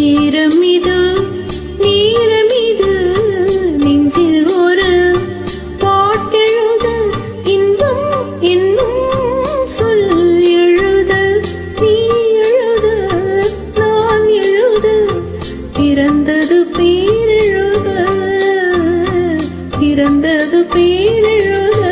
நேரமிது நேரமிது நெஞ்சில் ஒரு பாட்டெழுத இன்பம் என்னும் சொல் எழுத நீ எழுத நான் எழுத பிறந்தது பேரெழுத பிறந்தது பேரெழுத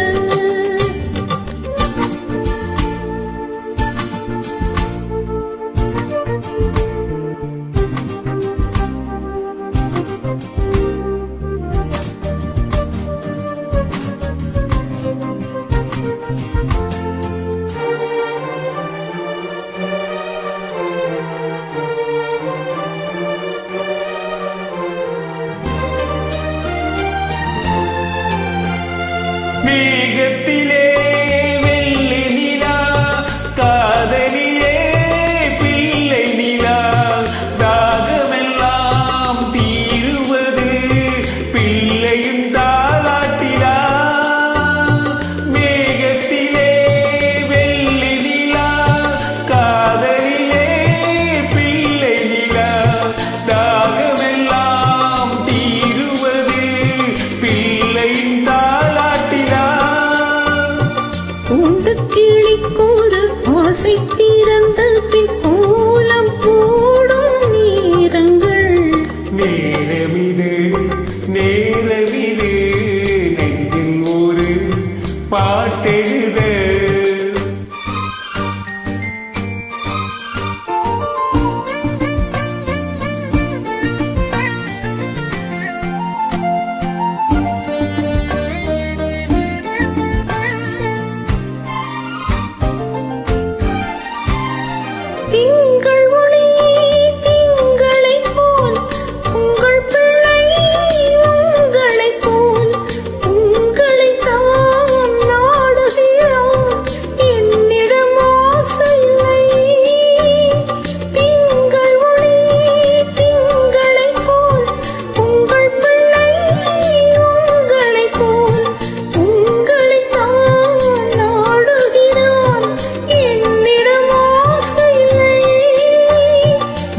மேகத்திலே வெள்ளி நிலா காதலிலே பிள்ளை நிலா தாகமெல்லாம் தீருவது பிள்ளையும் தாலாட்டிலா மேகத்திலே வெள்ளி நிலா காதலிலே பிள்ளை நிலா தாகமெல்லாம் தீருவது பிள்ளையும் உண்டு கிளிக்கோரு ஆசை பிறந்த பின் ஓலம் போடும் நேரங்கள் நேரமிது நேரமிது நெஞ்சில் ஒரு பாட்டெழுத திங்கள் ஒளி திங்களைப் போல் உங்கள் பிள்ளை உங்களைப் போல் உங்களைத்தான் நாடுகிறான் என்னிடம் ஆசை இல்லை திங்கள் ஒளி திங்களைப் போல் உங்கள் பிள்ளை உங்களைப் போல் உங்களைத்தான் நாடுகிறான் என்னிடம் ஆசை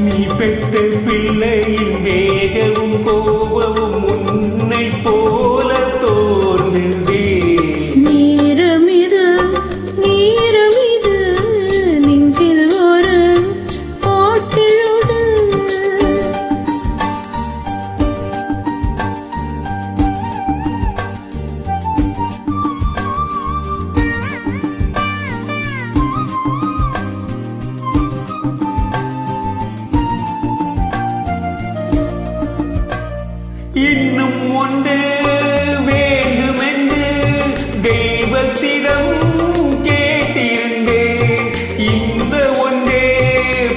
நீ பெற்ற பிள்ளையின் வேகமும் கோபமும் உன்னை போல தோன்றுதே நேரமிது நேரமிது நெஞ்சில் ஒரு பாட்டெழுத இன்னும் ஒன்று வேண்டுமென்று தெய்வத்திடம் கேட்டிருந்தேன் இந்த ஒன்றே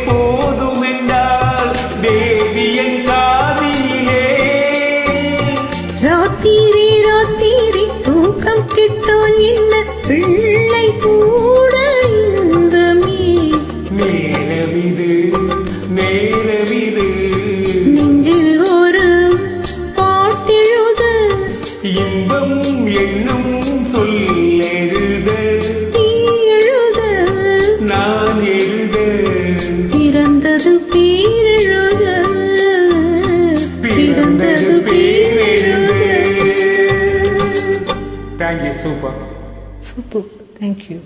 போதுமென்றால் தேவியன் காதிலே ராத்திரி ராத்திரி தூக்கம் கிட்டால் என்ன பிள்ளை கூட இன்பமே நேரமிது நேரமிது நெஞ்சில் ஒரு பாட்டெழுத இன்பம் என்னும் சொல் எழுத நீ எழுத நான் எழுத பிறந்தது பேரெழுத பிறந்தது பேரெழுத தேங்க்யூ சூப்பர் சூப்பர் தேங்க்யூ